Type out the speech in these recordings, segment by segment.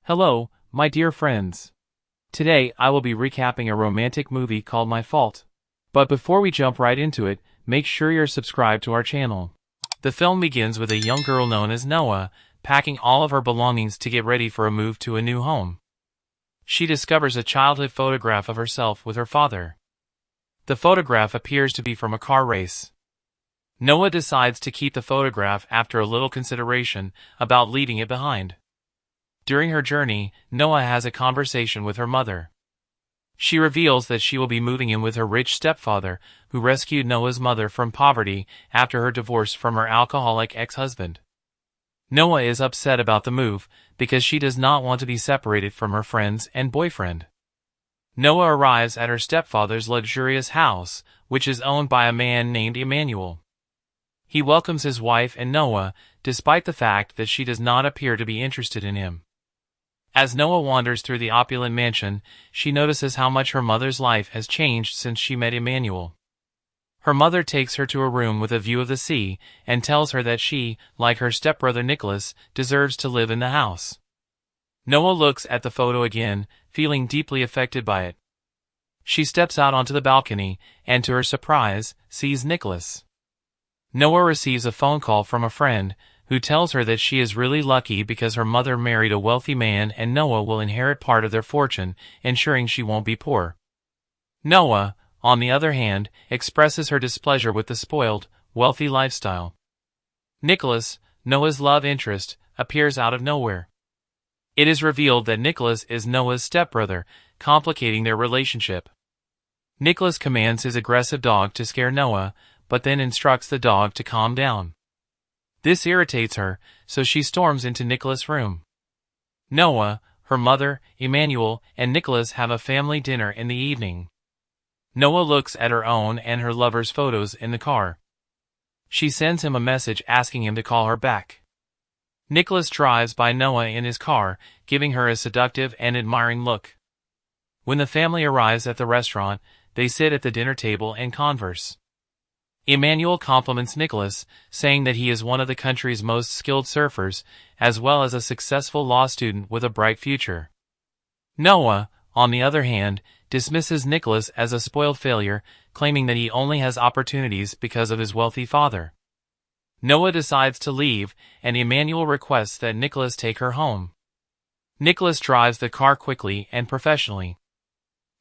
Hello, my dear friends. Today I will be recapping a romantic movie called My Fault. But before we jump right into it, make sure you're subscribed to our channel. The film begins with a young girl known as Noah, packing all of her belongings to get ready for a move to a new home. She discovers a childhood photograph of herself with her father. The photograph appears to be from a car race. Noah decides to keep the photograph after a little consideration about leaving it behind. During her journey, Noah has a conversation with her mother. She reveals that she will be moving in with her rich stepfather, who rescued Noah's mother from poverty after her divorce from her alcoholic ex-husband. Noah is upset about the move because she does not want to be separated from her friends and boyfriend. Noah arrives at her stepfather's luxurious house, which is owned by a man named Emmanuel. He welcomes his wife and Noah, despite the fact that she does not appear to be interested in him. As Noah wanders through the opulent mansion, she notices how much her mother's life has changed since she met Emmanuel. Her mother takes her to a room with a view of the sea and tells her that she, like her stepbrother Nicholas, deserves to live in the house. Noah looks at the photo again, feeling deeply affected by it. She steps out onto the balcony and, to her surprise, sees Nicholas. Noah receives a phone call from a friend, who tells her that she is really lucky because her mother married a wealthy man and Noah will inherit part of their fortune, ensuring she won't be poor. Noah, on the other hand, expresses her displeasure with the spoiled, wealthy lifestyle. Nicholas, Noah's love interest, appears out of nowhere. It is revealed that Nicholas is Noah's stepbrother, complicating their relationship. Nicholas commands his aggressive dog to scare Noah, but then instructs the dog to calm down. This irritates her, so she storms into Nicholas' room. Noah, her mother, Emmanuel, and Nicholas have a family dinner in the evening. Noah looks at her own and her lover's photos in the car. She sends him a message asking him to call her back. Nicholas drives by Noah in his car, giving her a seductive and admiring look. When the family arrives at the restaurant, they sit at the dinner table and converse. Emmanuel compliments Nicholas, saying that he is one of the country's most skilled surfers, as well as a successful law student with a bright future. Noah, on the other hand, dismisses Nicholas as a spoiled failure, claiming that he only has opportunities because of his wealthy father. Noah decides to leave, and Emmanuel requests that Nicholas take her home. Nicholas drives the car quickly and professionally.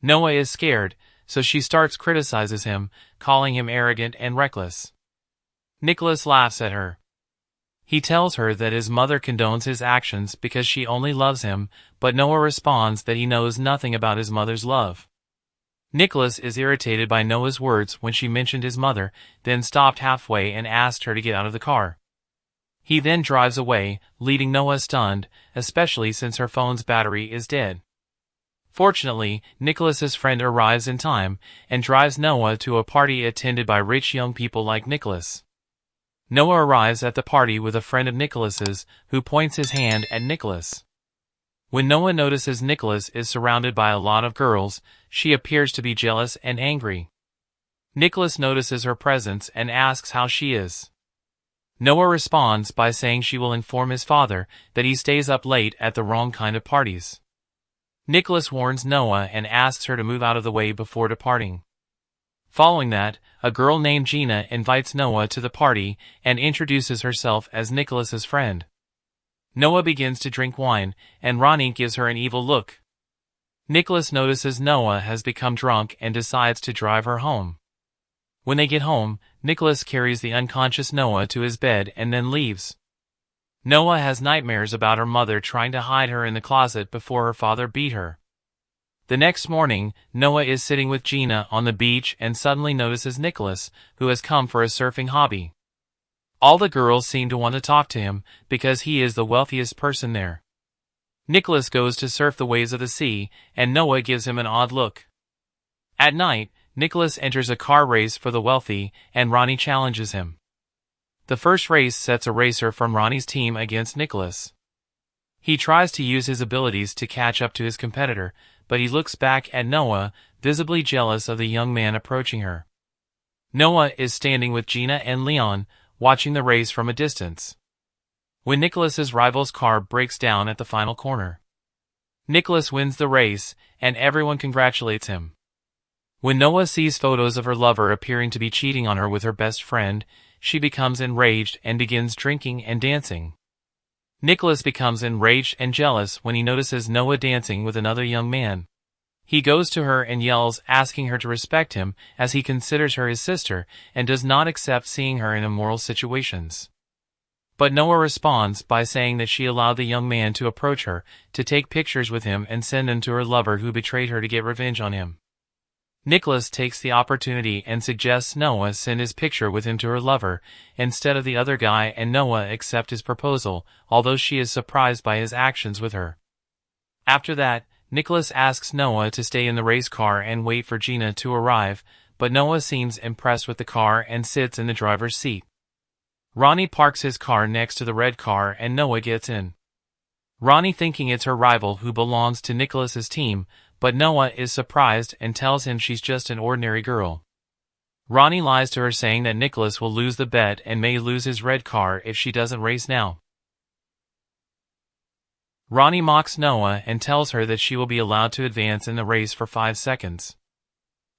Noah is scared, so she criticizes him, calling him arrogant and reckless. Nicholas laughs at her. He tells her that his mother condones his actions because she only loves him, but Noah responds that he knows nothing about his mother's love. Nicholas is irritated by Noah's words when she mentioned his mother, then stopped halfway and asked her to get out of the car. He then drives away, leaving Noah stunned, especially since her phone's battery is dead. Fortunately, Nicholas's friend arrives in time and drives Noah to a party attended by rich young people like Nicholas. Noah arrives at the party with a friend of Nicholas's, who points his hand at Nicholas. When Noah notices Nicholas is surrounded by a lot of girls, she appears to be jealous and angry. Nicholas notices her presence and asks how she is. Noah responds by saying she will inform his father that he stays up late at the wrong kind of parties. Nicholas warns Noah and asks her to move out of the way before departing. Following that, a girl named Gina invites Noah to the party and introduces herself as Nicholas's friend. Noah begins to drink wine, and Ronnie gives her an evil look. Nicholas notices Noah has become drunk and decides to drive her home. When they get home, Nicholas carries the unconscious Noah to his bed and then leaves. Noah has nightmares about her mother trying to hide her in the closet before her father beat her. The next morning, Noah is sitting with Gina on the beach and suddenly notices Nicholas, who has come for a surfing hobby. All the girls seem to want to talk to him because he is the wealthiest person there. Nicholas goes to surf the waves of the sea, and Noah gives him an odd look. At night, Nicholas enters a car race for the wealthy, and Ronnie challenges him. The first race sets a racer from Ronnie's team against Nicholas. He tries to use his abilities to catch up to his competitor, but he looks back at Noah, visibly jealous of the young man approaching her. Noah is standing with Gina and Leon, watching the race from a distance. When Nicholas's rival's car breaks down at the final corner, Nicholas wins the race, and everyone congratulates him. When Noah sees photos of her lover appearing to be cheating on her with her best friend, she becomes enraged and begins drinking and dancing. Nicholas becomes enraged and jealous when he notices Noah dancing with another young man. He goes to her and yells, asking her to respect him, as he considers her his sister and does not accept seeing her in immoral situations. But Noah responds by saying that she allowed the young man to approach her, to take pictures with him and send them to her lover who betrayed her to get revenge on him. Nicholas takes the opportunity and suggests Noah send his picture with him to her lover, instead of the other guy, and Noah accepts his proposal, although she is surprised by his actions with her. After that, Nicholas asks Noah to stay in the race car and wait for Gina to arrive, but Noah seems impressed with the car and sits in the driver's seat. Ronnie parks his car next to the red car and Noah gets in. Ronnie thinking it's her rival who belongs to Nicholas's team, but Noah is surprised and tells him she's just an ordinary girl. Ronnie lies to her saying that Nicholas will lose the bet and may lose his red car if she doesn't race now. Ronnie mocks Noah and tells her that she will be allowed to advance in the race for 5 seconds.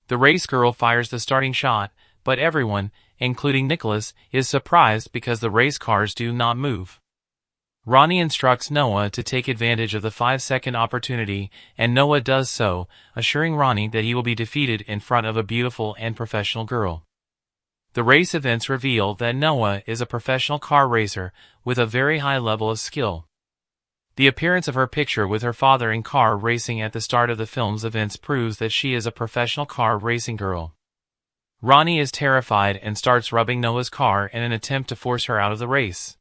The race girl fires the starting shot, but everyone, including Nicholas, is surprised because the race cars do not move. Ronnie instructs Noah to take advantage of the 5-second opportunity, and Noah does so, assuring Ronnie that he will be defeated in front of a beautiful and professional girl. The race events reveal that Noah is a professional car racer with a very high level of skill. The appearance of her picture with her father in car racing at the start of the film's events proves that she is a professional car racing girl. Ronnie is terrified and starts rubbing Noah's car in an attempt to force her out of the race.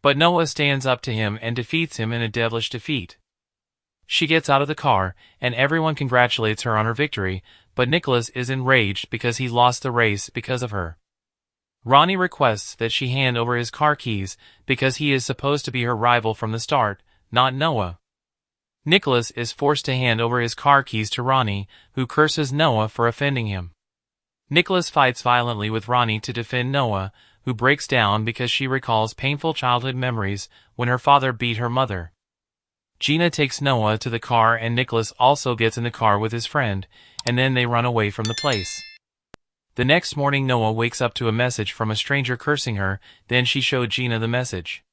But Noah stands up to him and defeats him in a devilish defeat. She gets out of the car, and everyone congratulates her on her victory, but Nicholas is enraged because he lost the race because of her. Ronnie requests that she hand over his car keys because he is supposed to be her rival from the start, not Noah. Nicholas is forced to hand over his car keys to Ronnie, who curses Noah for offending him. Nicholas fights violently with Ronnie to defend Noah, who breaks down because she recalls painful childhood memories when her father beat her mother. Gina takes Noah to the car and Nicholas also gets in the car with his friend, and then they run away from the place. The next morning Noah wakes up to a message from a stranger cursing her, then she showed Gina the message.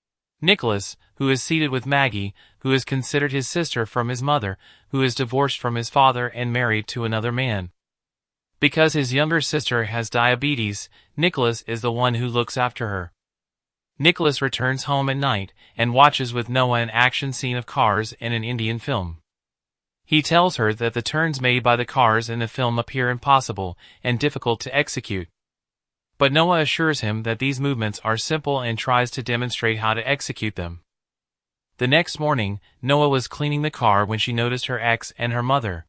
Nicholas, who is seated with Maggie, who is considered his sister from his mother, who is divorced from his father and married to another man. Because his younger sister has diabetes, Nicholas is the one who looks after her. Nicholas returns home at night and watches with Noah an action scene of cars in an Indian film. He tells her that the turns made by the cars in the film appear impossible and difficult to execute. But Noah assures him that these movements are simple and tries to demonstrate how to execute them. The next morning, Noah was cleaning the car when she noticed her ex and her mother.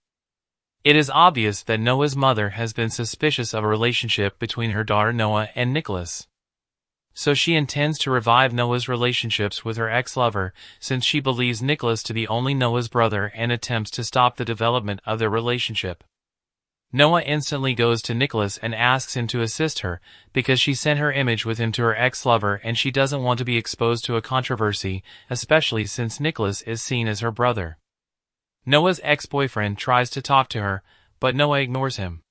It is obvious that Noah's mother has been suspicious of a relationship between her daughter Noah and Nicholas. So she intends to revive Noah's relationships with her ex-lover, since she believes Nicholas to be only Noah's brother and attempts to stop the development of their relationship. Noah instantly goes to Nicholas and asks him to assist her, because she sent her image with him to her ex-lover and she doesn't want to be exposed to a controversy, especially since Nicholas is seen as her brother. Noah's ex-boyfriend tries to talk to her, but Noah ignores him.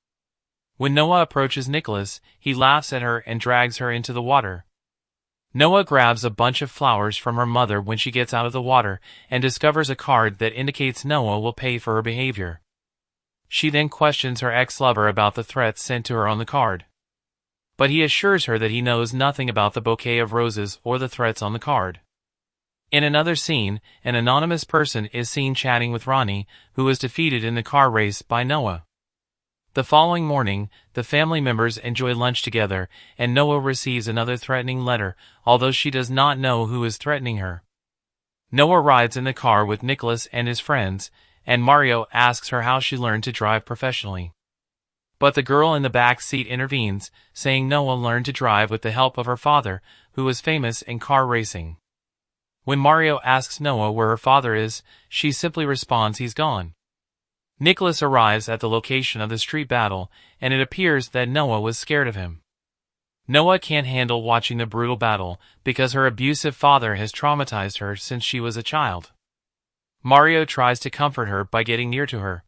When Noah approaches Nicholas, he laughs at her and drags her into the water. Noah grabs a bunch of flowers from her mother when she gets out of the water and discovers a card that indicates Noah will pay for her behavior. She then questions her ex-lover about the threats sent to her on the card. But he assures her that he knows nothing about the bouquet of roses or the threats on the card. In another scene, an anonymous person is seen chatting with Ronnie, who was defeated in the car race by Noah. The following morning, the family members enjoy lunch together, and Noah receives another threatening letter, although she does not know who is threatening her. Noah rides in the car with Nicholas and his friends, and Mario asks her how she learned to drive professionally. But the girl in the back seat intervenes, saying Noah learned to drive with the help of her father, who was famous in car racing. When Mario asks Noah where her father is, she simply responds he's gone. Nicholas arrives at the location of the street battle, and it appears that Noah was scared of him. Noah can't handle watching the brutal battle because her abusive father has traumatized her since she was a child. Mario tries to comfort her by getting near to her.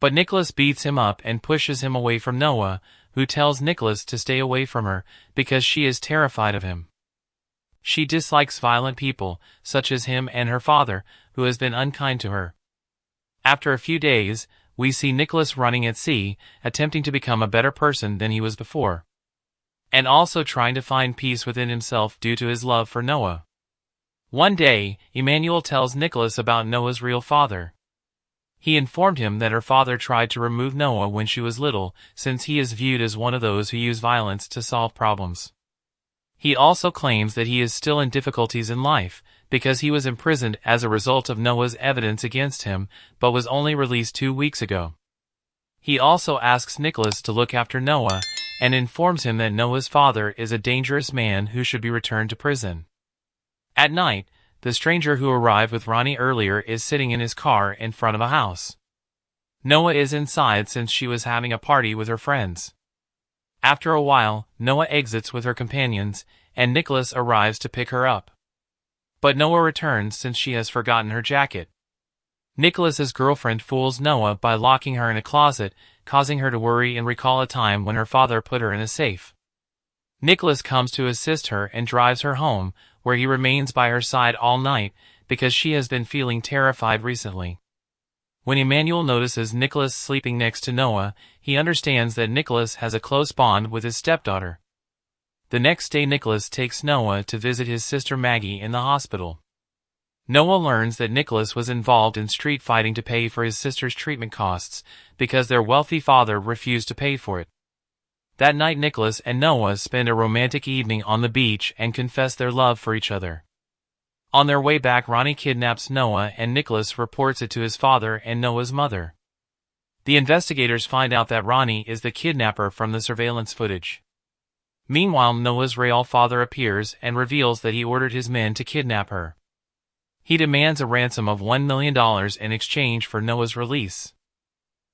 But Nicholas beats him up and pushes him away from Noah, who tells Nicholas to stay away from her because she is terrified of him. She dislikes violent people, such as him and her father, who has been unkind to her. After a few days, we see Nicholas running at sea, attempting to become a better person than he was before. And also trying to find peace within himself due to his love for Noah. One day, Emmanuel tells Nicholas about Noah's real father. He informed him that her father tried to remove Noah when she was little, since he is viewed as one of those who use violence to solve problems. He also claims that he is still in difficulties in life, because he was imprisoned as a result of Noah's evidence against him, but was only released 2 weeks ago. He also asks Nicholas to look after Noah, and informs him that Noah's father is a dangerous man who should be returned to prison. At night, the stranger who arrived with Ronnie earlier is sitting in his car in front of a house. Noah is inside since she was having a party with her friends. After a while, Noah exits with her companions, and Nicholas arrives to pick her up. But Noah returns since she has forgotten her jacket. Nicholas's girlfriend fools Noah by locking her in a closet, causing her to worry and recall a time when her father put her in a safe. Nicholas comes to assist her and drives her home, where he remains by her side all night, because she has been feeling terrified recently. When Emmanuel notices Nicholas sleeping next to Noah, he understands that Nicholas has a close bond with his stepdaughter. The next day Nicholas takes Noah to visit his sister Maggie in the hospital. Noah learns that Nicholas was involved in street fighting to pay for his sister's treatment costs, because their wealthy father refused to pay for it. That night Nicholas and Noah spend a romantic evening on the beach and confess their love for each other. On their way back, Ronnie kidnaps Noah and Nicholas reports it to his father and Noah's mother. The investigators find out that Ronnie is the kidnapper from the surveillance footage. Meanwhile, Noah's real father appears and reveals that he ordered his men to kidnap her. He demands a ransom of $1 million in exchange for Noah's release.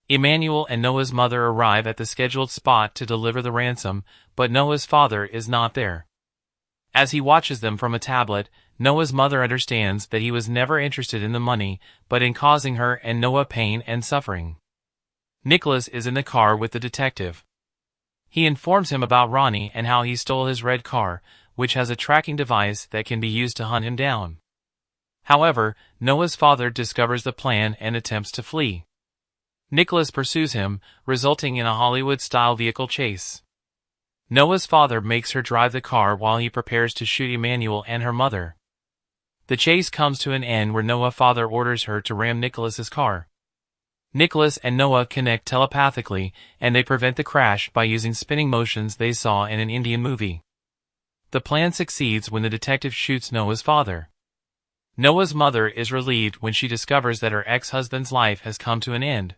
Emmanuel and Noah's mother arrive at the scheduled spot to deliver the ransom, but Noah's father is not there. As he watches them from a tablet, Noah's mother understands that he was never interested in the money, but in causing her and Noah pain and suffering. Nicholas is in the car with the detective. He informs him about Ronnie and how he stole his red car, which has a tracking device that can be used to hunt him down. However, Noah's father discovers the plan and attempts to flee. Nicholas pursues him, resulting in a Hollywood-style vehicle chase. Noah's father makes her drive the car while he prepares to shoot Emmanuel and her mother. The chase comes to an end where Noah's father orders her to ram Nicholas's car. Nicholas and Noah connect telepathically, and they prevent the crash by using spinning motions they saw in an Indian movie. The plan succeeds when the detective shoots Noah's father. Noah's mother is relieved when she discovers that her ex-husband's life has come to an end.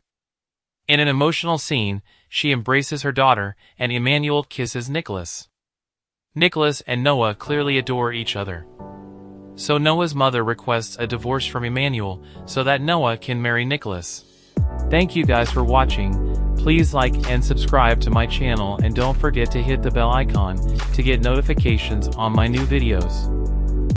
In an emotional scene, she embraces her daughter, and Emmanuel kisses Nicholas. Nicholas and Noah clearly adore each other. So Noah's mother requests a divorce from Emmanuel so that Noah can marry Nicholas. Thank you guys for watching. Please like and subscribe to my channel, and don't forget to hit the bell icon to get notifications on my new videos.